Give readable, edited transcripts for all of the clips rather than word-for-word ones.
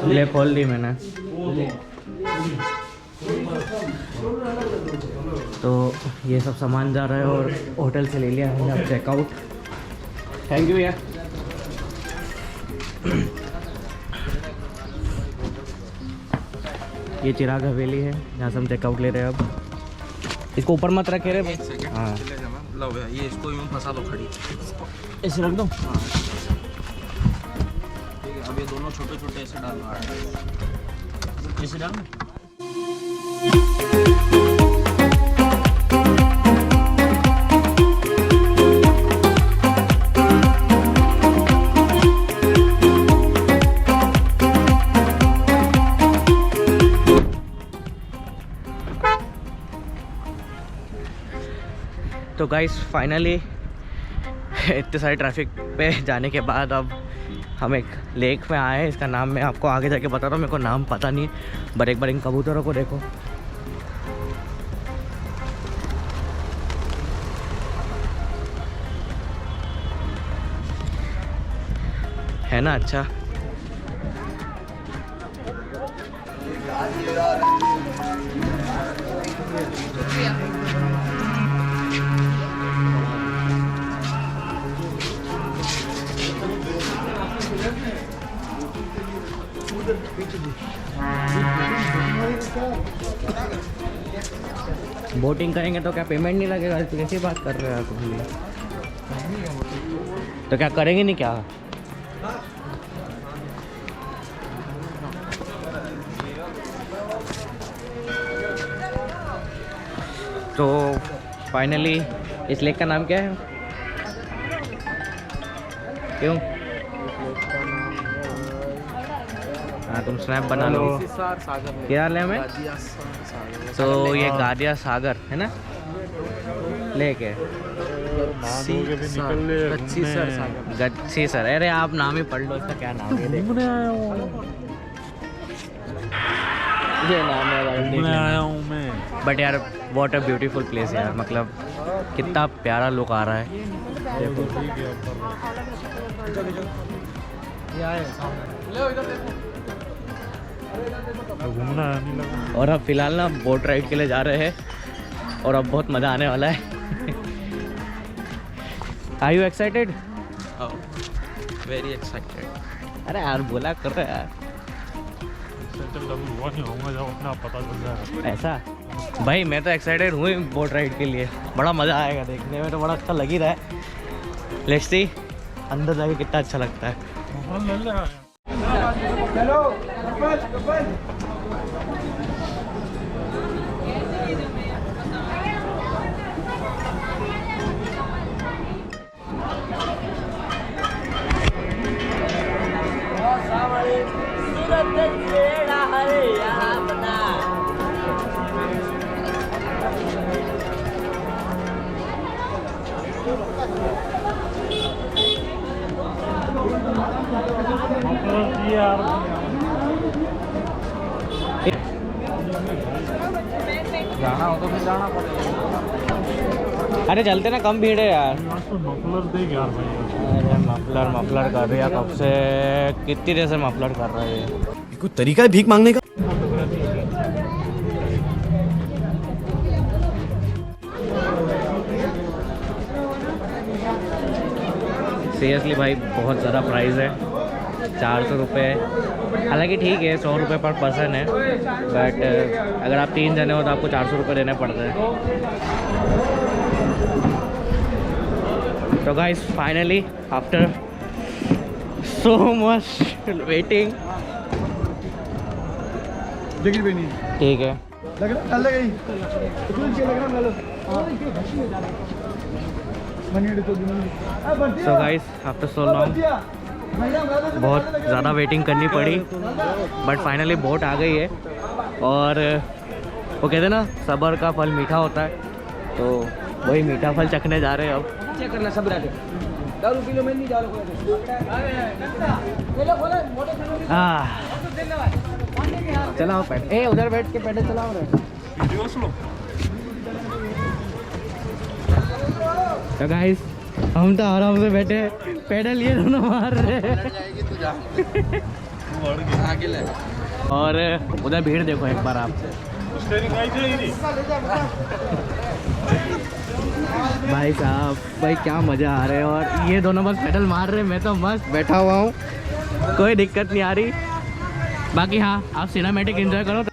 ले खोल दी मैंने। तो ये सब सामान जा रहा है और होटल से ले लिया हमने अब चेकआउट। थैंक यू यार। ये चिराग हवेली है जहाँ से हम चेकआउट ले रहे हैं। अब इसको ऊपर मत रखे रे। हाँ लो भैया, ये इसको यूँ फंसा दो खड़ी, ऐसे रख दो। हाँ ठीक है। अब ये दोनों छोटे छोटे ऐसे डालना है, ऐसे डालना। तो गाइस फाइनली इतने सारे ट्रैफिक पे जाने के बाद अब हम एक लेक में आए हैं। इसका नाम मैं आपको आगे जाके बता रहा हूँ, मेरे को नाम पता नहीं। बट एक बार इन कबूतरों को देखो, है ना अच्छा। बोटिंग करेंगे तो क्या पेमेंट नहीं लगेगा? तो कैसी बात कर रहे हो आप? तो क्या करेंगे नहीं क्या? तो फाइनली इस लेक का नाम क्या है? क्यों? हाँ तुम स्नैप बना लो। क्या ले में? तो ये गादिया सागर है ना लेक है। गच्छी सर। अरे आप नाम ही पढ़ लो इसका, क्या नाम है? ये नाम है आया हूँ मैं। बट यार व्हाट अ ब्यूटीफुल प्लेस यार, मतलब कितना प्यारा लुक आ रहा है। और अब फिलहाल ना बोट राइड के लिए जा रहे हैं और अब बहुत मज़ा आने वाला है। Are you excited? Very excited. अरे यार बोला कर रहे यार। ऐसा भाई मैं तो एक्साइटेड हूँ बोट राइड के लिए। बड़ा मज़ा आएगा, देखने में तो बड़ा अच्छा लग ही रहा है। लेट्स सी अंदर जाके कितना अच्छा लगता है। जाना हो तो फिर जाना पड़ेगा। अरे चलते ना, कम भीड़ है यार। मफलर देख यार भाई। अरे मफलर कर रही है कब से, कितनी देर से मफलर कर रहा है। कोई तरीका है भीख मांगने का? सीरियसली भाई बहुत ज़्यादा प्राइस है, 400 रुपये। हालांकि ठीक है 100 रुपये पर पर्सन है, बट अगर आप 3 जने हो तो आपको 400 रुपये देने पड़ते हैं। तो guys finally after so much waiting, ठीक है so guys after so long बहुत ज़्यादा वेटिंग करनी पड़ी, बट फाइनली बोट आ गई है। और वो कहते हैं ना सब्र का फल मीठा होता है, तो वही मीठा फल चखने जा रहे हैं अब। चेक करना सब रखे दारू पी लो, मैं नहीं डालो। चलाओ पैड, ए उधर बैठ के पैडल चलाओ रहे। तो गाइस हम तो आराम से बैठे, पैडल ये दोनों मार रहे हैं। और उधर भीड़ देखो एक बार आप। भाई साहब, भाई क्या मज़ा आ रहा है। और ये दोनों बस पेडल मार रहे हैं, मैं तो मस्त बैठा हुआ हूँ, कोई दिक्कत नहीं आ रही। बाकी हाँ, आप सिनेमैटिक एंजॉय करो।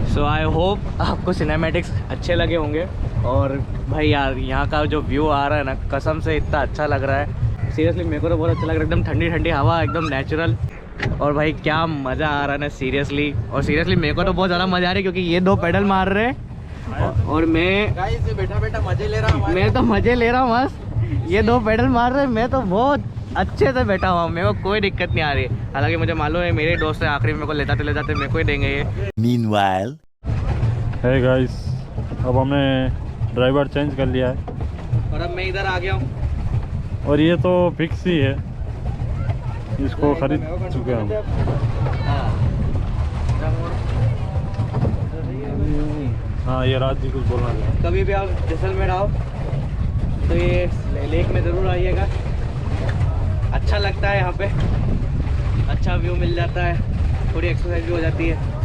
सो आई होप आपको सिनेमैटिक्स अच्छे लगे होंगे। और भाई यार, यहाँ का जो व्यू आ रहा है ना, कसम से इतना अच्छा लग रहा है। सीरियसली मेरे को तो बहुत अच्छा लग रहा है, एकदम ठंडी ठंडी हवा, एकदम नेचुरल। और भाई क्या मज़ा आ रहा है ना सीरियसली। और सीरियसली मेरे को तो बहुत ज़्यादा मज़ा आ रही है, क्योंकि ये दो पेडल मार रहे हैं और मैं बैठा मज़े ले रहा हूँ। मैं तो मज़े ले रहा हूँ मस्त। ये दो पेडल मार रहे हैं, मैं तो बहुत अच्छे से बैठा हुआ हूँ, मेरे को कोई दिक्कत नहीं आ रही। हालांकि मुझे मालूम है मेरे दोस्त है, आखिरी में मेरे को ले जाते मेरे को ही देंगे ये। Meanwhile, है गाइस, अब हमने ड्राइवर चेंज कर लिया है और अब मैं इधर आ गया हूँ। और ये तो फिक्स ही है, इसको खरीद चुके हम। हाँ, ये राज जी कुछ बोलना चाहिए। कभी भी आप जैसलमेर आओ तो ये लेक में ज़रूर आइएगा, अच्छा लगता है यहाँ पे, अच्छा व्यू मिल जाता है, थोड़ी एक्सरसाइज भी हो जाती है।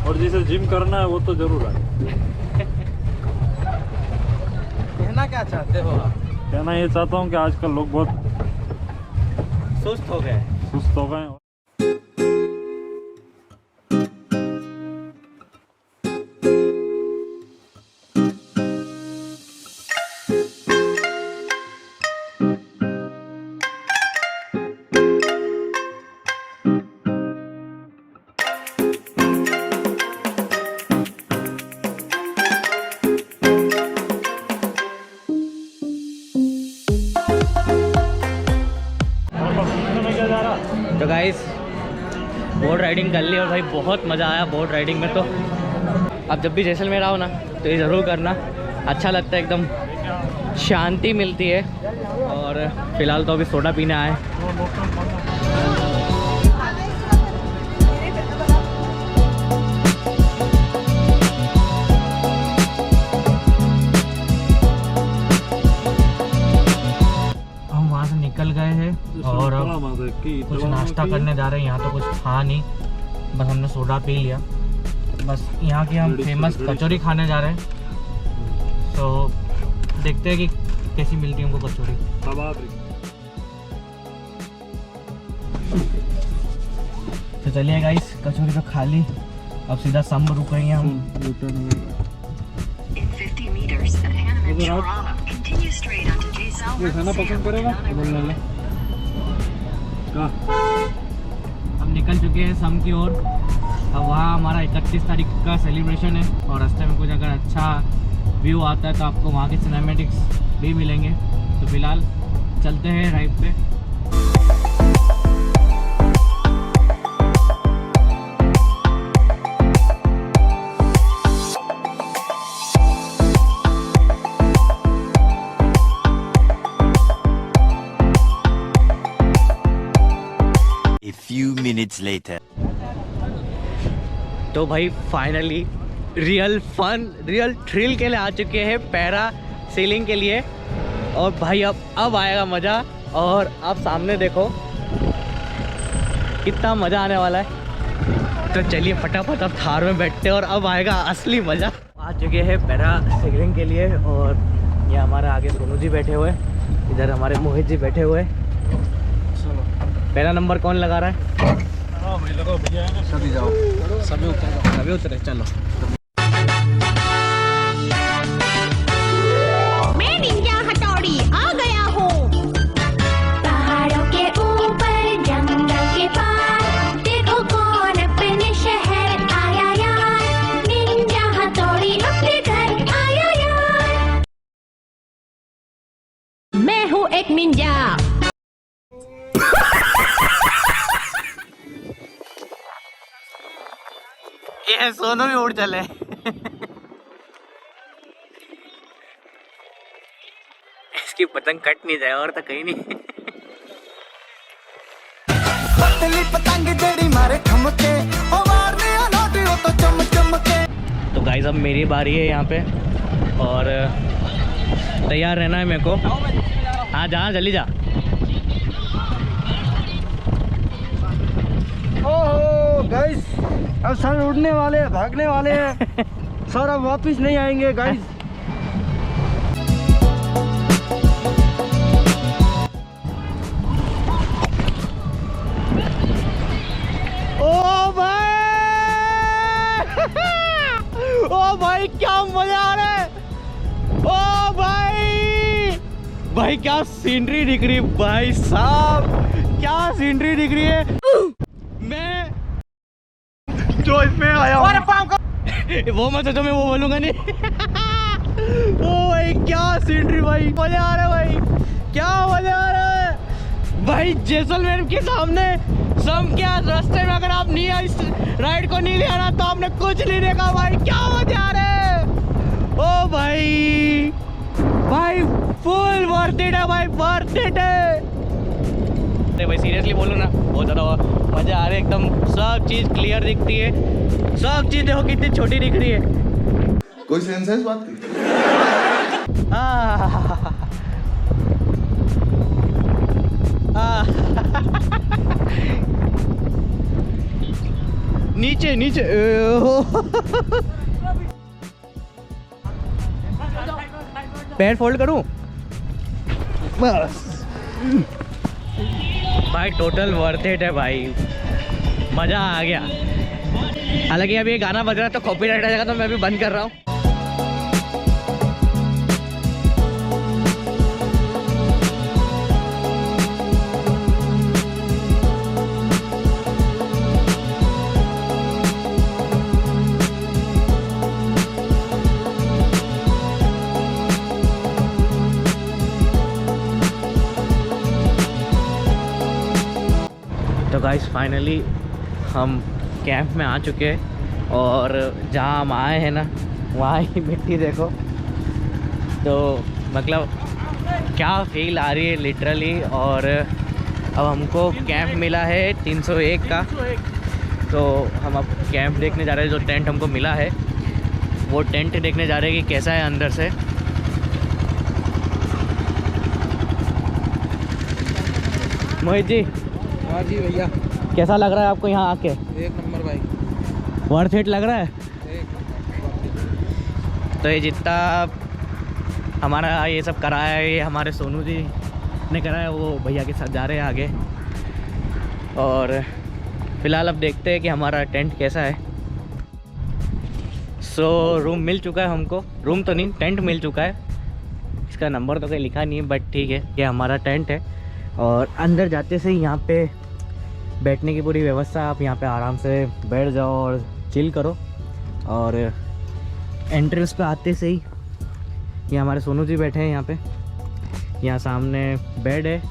और जिसे जिम करना है वो तो जरूर आए। कहना क्या चाहते हो आप? कहना ये चाहता हूँ कि आजकल लोग बहुत सुस्त हो गए। सुस्त हो गए। तो गाइस, बोट राइडिंग कर ली और भाई बहुत मज़ा आया बोट राइडिंग में। तो आप जब भी जैसलमेर आओ ना तो ये ज़रूर करना, अच्छा लगता है, एकदम शांति मिलती है। और फिलहाल तो अभी सोडा पीने आए। हम वहाँ से निकल गए हैं और कुछ नाश्ता करने जा रहे हैं। यहाँ तो कुछ खा नहीं, बस हमने सोडा पी लिया। बस यहाँ की हम फेमस कचौरी खाने जा रहे हैं। तो देखते हैं कि कैसी मिलती है हमको कचौरी। तो चलिए गाइस, कचौरी तो खा ली, अब सीधा सम रुक रही हैं हम। खाना पसंद करेगा? हम निकल चुके हैं सम की ओर। अब वहाँ हमारा 31 तारीख का सेलिब्रेशन है और रास्ते में कुछ अगर अच्छा व्यू आता है तो आपको वहाँ के सिनेमैटिक्स भी मिलेंगे। तो फिलहाल चलते हैं राइड पे। a few minutes later. तो भाई finally real fun, real thrill के लिए आ चुके हैं, पैरा सीलिंग के लिए। और भाई अब आएगा मज़ा। और आप सामने देखो कितना मज़ा आने वाला है। तो चलिए फटाफट अब थार में बैठते हैं और अब आएगा असली मज़ा। आ चुके हैं पैरा सीलिंग के लिए और ये हमारे आगे सोनू जी बैठे हुए, इधर हमारे मोहित जी बैठे हुए। पहला नंबर कौन लगा रहा है? सभी जाओ, सभी उतरे, चलो। मैं निंजा हथौड़ी आ गया हूँ। पहाड़ों के ऊपर जंगल के पार, देखो कौन अपने शहर आया यार। निंजा हथौड़ी अपने घर आया यार। मैं हूँ एक निंजा। ये सोनू भी उड़ चले। इसकी पतंग कट नहीं जाए और तो कहीं नहीं। पतली पतंग जेड़ी मारे ठमके ओ मारने अनोटी ओ तो चम चमके। तो गाइस अब मेरी बारी है यहाँ पे और तैयार रहना है मेरे को। हाँ जा जल्दी जा। ओहो गाइस, अब सब उड़ने वाले हैं, भागने वाले हैं। सर अब वापिस नहीं आएंगे गाइस। ओ भाई ओ भाई क्या मजा आ रहा है। ओ भाई क्या सीनरी दिख रही है भाई साहब, क्या सीनरी दिख रही है। मैं जो इसमें आया हूँ वो मत सोचो, मैं वो बोलूंगा नहीं। ओ भाई क्या सीनरी भाई, मजा आ रहा है भाई, क्या मजा आ रहा है भाई। जैसलमेर के सामने सम क्या रास्ते में अगर आप नहीं इस राइड को नहीं ले आना तो आपने कुछ नहीं देखा भाई। क्या मजा आ रहा है। ओ भाई फुल वर्थ इट है भाई, वर्थ इट है। अरे भाई सीरियसली बोलो ना, बहुत ज़्यादा मजा आ रहा है एकदम। सब चीज़ क्लियर दिखती है, सब चीज़ देखो कितनी छोटी दिख रही है। कोई सेंस है इस बात की? नीचे नीचे पैर फोल्ड करूं बस। भाई टोटल वर्थ इट है भाई, मज़ा आ गया। हालांकि अभी ये गाना बज रहा है तो कॉपीराइट आ जाएगा, तो मैं अभी बंद कर रहा हूँ। तो गाइस फाइनली हम कैंप में आ चुके हैं और जहाँ हम आए हैं ना वहाँ ही मिट्टी देखो। तो मतलब क्या फील आ रही है लिटरली। और अब हमको कैंप मिला है 301 का, तो हम अब कैंप देखने जा रहे हैं। जो टेंट हमको मिला है वो टेंट देखने जा रहे हैं कि कैसा है अंदर से। मोहित जी। हाँ जी भैया, कैसा लग रहा है आपको यहाँ आके? एक नंबर भाई, वर्थ इट लग रहा है। एक तो ये जितना हमारा ये सब कराया है, ये हमारे सोनू जी ने कराया, वो भैया के साथ जा रहे हैं आगे। और फिलहाल अब देखते हैं कि हमारा टेंट कैसा है। सो रूम मिल चुका है हमको, रूम तो नहीं टेंट मिल चुका है। इसका नंबर तो कहीं लिखा नहीं है बट ठीक है, ये हमारा टेंट है। और अंदर जाते से यहाँ पे बैठने की पूरी व्यवस्था, आप यहाँ पे आराम से बैठ जाओ और चिल करो। और एंट्रेंस पे आते से ही ये हमारे सोनू जी बैठे हैं यहाँ पे। यहाँ सामने बेड है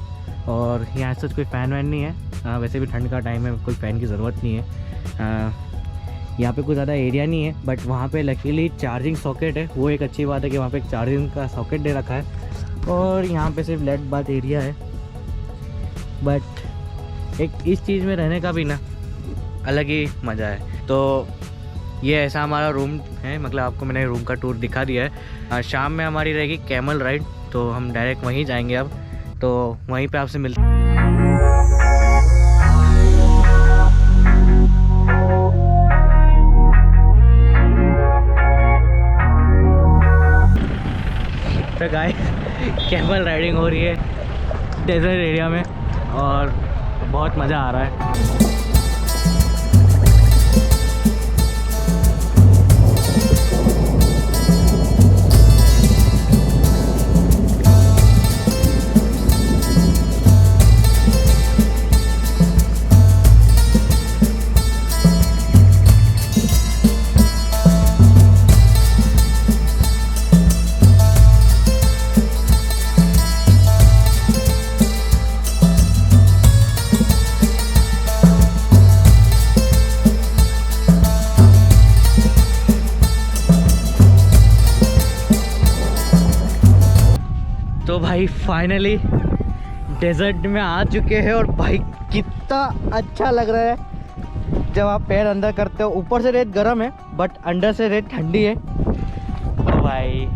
और यहाँ से कोई फ़ैन वैन नहीं है। वैसे भी ठंड का टाइम है, कोई फ़ैन की ज़रूरत नहीं है। यहाँ पे कोई ज़्यादा एरिया नहीं है बट वहाँ पे लकीली चार्जिंग सॉकेट है, वो एक अच्छी बात है कि वहाँ पे एक चार्जिंग का सॉकेट दे रखा है। और यहाँ पे सिर्फ लेट बात एरिया है। बट एक इस चीज़ में रहने का भी ना अलग ही मज़ा है। तो ये ऐसा हमारा रूम है, मतलब आपको मैंने रूम का टूर दिखा दिया है। शाम में हमारी रहेगी कैमल राइड, तो हम डायरेक्ट वहीं जाएंगे अब। तो वहीं पे आपसे मिलते। तो गाइस कैमल राइडिंग हो रही है डेजर्ट एरिया में और बहुत मज़ा आ रहा है। तो भाई फाइनली डेजर्ट में आ चुके हैं और भाई कितना अच्छा लग रहा है जब आप पैर अंदर करते हो। ऊपर से रेत गर्म है बट अंदर से रेत ठंडी है। तो भाई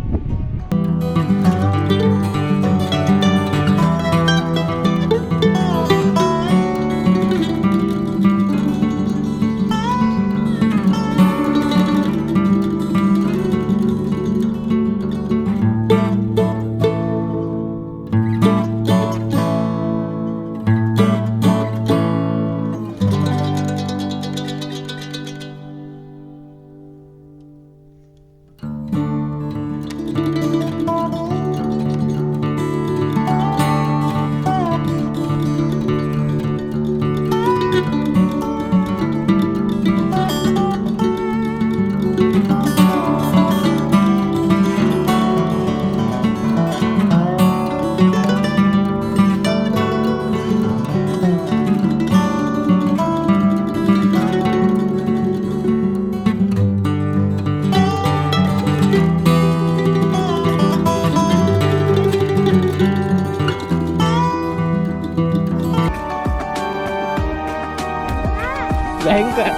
भयंकर।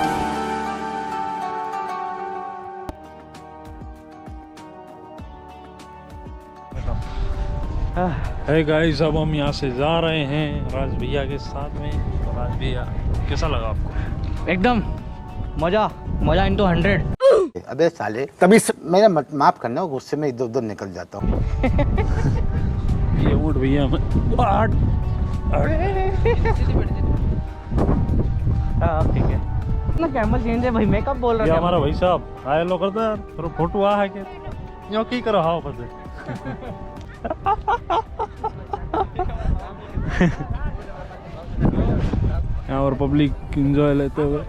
है गाइस, अब हम यहाँ से जा रहे हैं राज भैया के साथ में। तो राज भैया कैसा लगा आपको? एकदम मजा मजा इंटू 100। अबे साले तभी मेरा माफ करना, गुस्से में इधर उधर निकल जाता हूँ। ये उठ भैया हाँ ठीक है ना। कैमल चेंज है भाई, मैं कब बोल रहा ये था हमारा भाई साहब आए लो करता है थोड़ा फोटो आ है के यो की करो हाओ फसे। यहाँ और पब्लिक एंजॉय लेते हुए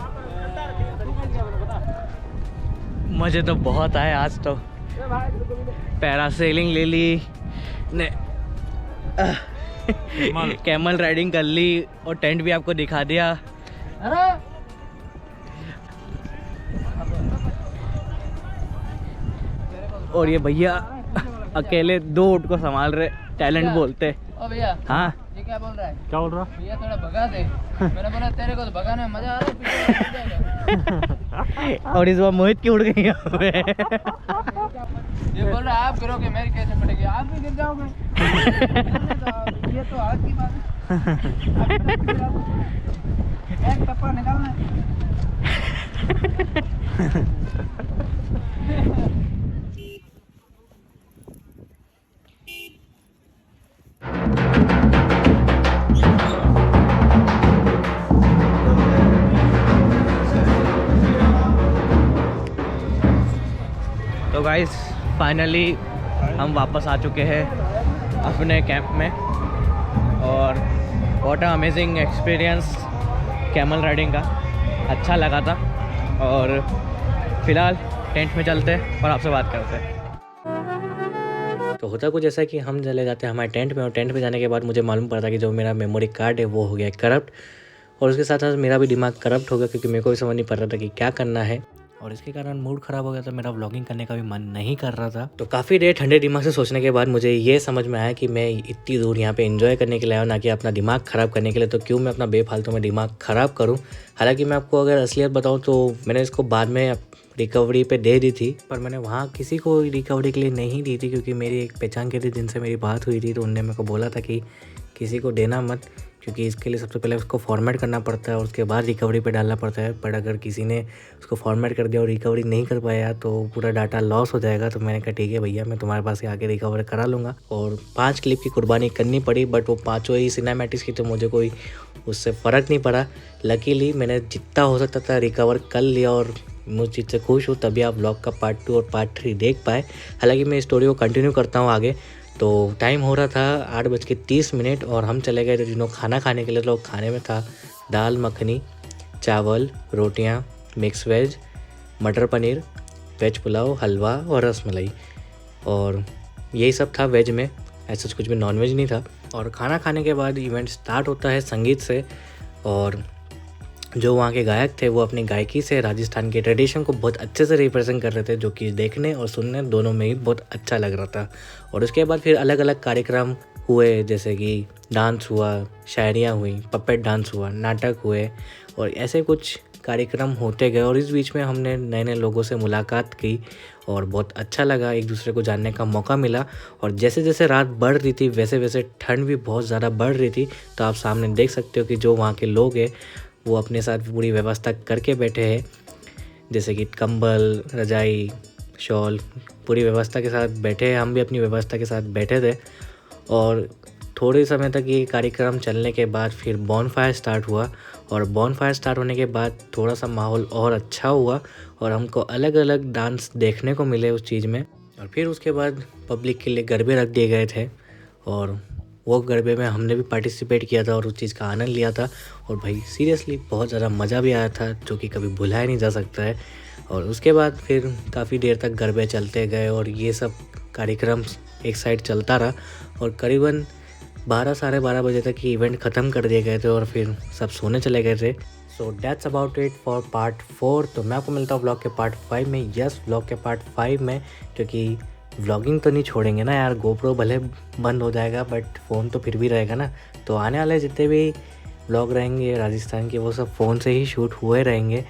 मजे तो बहुत आए आज तो। पैरासेलिंग ले ली ने, कैमल राइडिंग कर ली और टेंट भी आपको दिखा दिया। और ये भैया अकेले 2 ऊँट को संभाल रहे, टैलेंट बोलते। ओ भैया, हाँ ये क्या बोल रहा है? क्या बोल रहा? भैया थोड़ा भगा दे। मैंने बोला तेरे को तो भगाने में मजा आ रहा है। और इस बार मोहित की उड़ गई यहाँ पे। ये बोल रहा है आप गिरोगे मेरी कैसे पड़ेगी, आप भी गिर जाओगे। ये तो आज की बात है। एक टप्पा निकालना है। तो गाइस फाइनली हम वापस आ चुके हैं अपने कैंप में और what a amazing experience camel riding का। अच्छा लगा था और फिलहाल टेंट में चलते हैं और आपसे बात करते हैं। तो होता कुछ ऐसा कि हम चले जाते हैं हमारे टेंट में और टेंट में जाने के बाद मुझे मालूम पड़ा था कि जो मेरा मेमोरी कार्ड है वो हो गया करप्ट। और उसके साथ साथ मेरा भी दिमाग करप्ट हो गया क्योंकि मेरे को भी समझ नहीं पड़ रहा था कि क्या करना है और इसके कारण मूड ख़राब हो गया था। मेरा व्लॉगिंग करने का भी मन नहीं कर रहा था। तो काफ़ी देर ठंडे दिमाग से सोचने के बाद मुझे ये समझ में आया कि मैं इतनी दूर यहाँ पे एंजॉय करने के लिए आया, ना कि अपना दिमाग ख़राब करने के लिए। तो क्यों मैं अपना बेफालतू में दिमाग ख़राब करूँ। हालांकि मैं आपको अगर असलियत बताऊँ तो मैंने इसको बाद में रिकवरी पे दे दी थी, पर मैंने वहाँ किसी को रिकवरी के लिए नहीं दी थी क्योंकि मेरी एक पहचान की थी जिनसे मेरी बात हुई थी। तो उनने मेरे को बोला था कि किसी को देना मत क्योंकि इसके लिए सबसे पहले उसको फॉर्मेट करना पड़ता है और उसके बाद रिकवरी पे डालना पड़ता है। बट अगर किसी ने उसको फॉर्मेट कर दिया और रिकवरी नहीं कर पाया तो पूरा डाटा लॉस हो जाएगा। तो मैंने कहा ठीक है भैया, मैं तुम्हारे पास ही आके रिकवर करा लूँगा। और 5 क्लिप की कुर्बानी करनी पड़ी, बट वो 5 ही सिनेमैटिक्स की, तो मुझे कोई उससे फ़र्क नहीं पड़ा। लकीली मैंने जितना हो सकता था रिकवर कर लिया और मैं उस चीज़ से खुश हूँ, तभी आप व्लॉग का पार्ट 2 और पार्ट 3 देख पाए। हालांकि मैं स्टोरी को कंटिन्यू करता हूँ आगे। तो टाइम हो रहा था 8:30 और हम चले गए थे जिन्हों खाना खाने के लिए। लोग खाने में था दाल मखनी, चावल, रोटियाँ, मिक्स वेज, मटर पनीर, वेज पुलाव, हलवा और रसमलाई, और यही सब था वेज में। ऐसा कुछ भी नॉन वेज नहीं था। और खाना खाने के बाद इवेंट स्टार्ट होता है संगीत से, और जो वहाँ के गायक थे वो अपनी गायकी से राजस्थान के ट्रेडिशन को बहुत अच्छे से रिप्रेजेंट कर रहे थे, जो कि देखने और सुनने दोनों में ही बहुत अच्छा लग रहा था। और उसके बाद फिर अलग अलग कार्यक्रम हुए, जैसे कि डांस हुआ, शायरियाँ हुई, पपेट डांस हुआ, नाटक हुए, और ऐसे कुछ कार्यक्रम होते गए। और इस बीच में हमने नए नए लोगों से मुलाकात की और बहुत अच्छा लगा, एक दूसरे को जानने का मौका मिला। और जैसे जैसे रात बढ़ रही थी वैसे वैसे ठंड भी बहुत ज़्यादा बढ़ रही थी। तो आप सामने देख सकते हो कि जो वहाँ के लोग हैं वो अपने साथ पूरी व्यवस्था करके बैठे हैं, जैसे कि कंबल, रजाई, शॉल, पूरी व्यवस्था के साथ बैठे हैं। हम भी अपनी व्यवस्था के साथ बैठे थे। और थोड़े समय तक ये कार्यक्रम चलने के बाद फिर बॉनफायर स्टार्ट हुआ, और बॉनफायर स्टार्ट होने के बाद थोड़ा सा माहौल और अच्छा हुआ और हमको अलग अलग डांस देखने को मिले उस चीज़ में। और फिर उसके बाद पब्लिक के लिए गरबे रख दिए गए थे, और वो गरबे में हमने भी पार्टिसिपेट किया था और उस चीज़ का आनंद लिया था। और भाई सीरियसली बहुत ज़्यादा मज़ा भी आया था, जो कि कभी भुलाया नहीं जा सकता है। और उसके बाद फिर काफ़ी देर तक गरबे चलते गए और ये सब कार्यक्रम एक साइड चलता रहा, और करीबन 12 साढ़े 12 बजे तक ये इवेंट ख़त्म कर दिए गए थे और फिर सब सोने चले गए थे। So that's about it for part 4। तो मैं आपको मिलता हूँ ब्लॉग के पार्ट 5 में। यस, ब्लॉग के पार्ट 5 में, क्योंकि व्लॉगिंग तो नहीं छोड़ेंगे ना यार। गोप्रो भले बंद हो जाएगा बट फ़ोन तो फिर भी रहेगा ना। तो आने वाले जितने भी व्लॉग रहेंगे राजस्थान के वो सब फ़ोन से ही शूट हुए रहेंगे।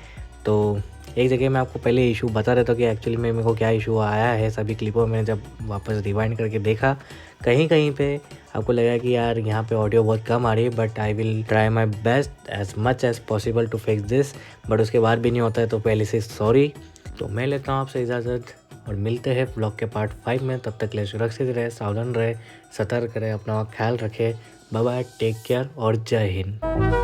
तो एक जगह मैं आपको पहले इशू बता देता हूँ कि एक्चुअली में मेरे को क्या इशू आया है। सभी क्लिपों में जब वापस रिवाइंड करके देखा, कहीं कहीं पे आपको लगा कि यार यहाँ पे ऑडियो बहुत कम आ रही है, but I will try my best as much as possible to fix this. But उसके बाद भी नहीं होता है तो पहले से सॉरी। तो मैं लेता हूँ आपसे इजाज़त और मिलते हैं ब्लॉग के पार्ट 5 में। तब तक के लिए सुरक्षित रहे, सावधान रहे, सतर्क रहे, अपना ख्याल रखें। बाय बाय, टेक केयर और जय हिंद।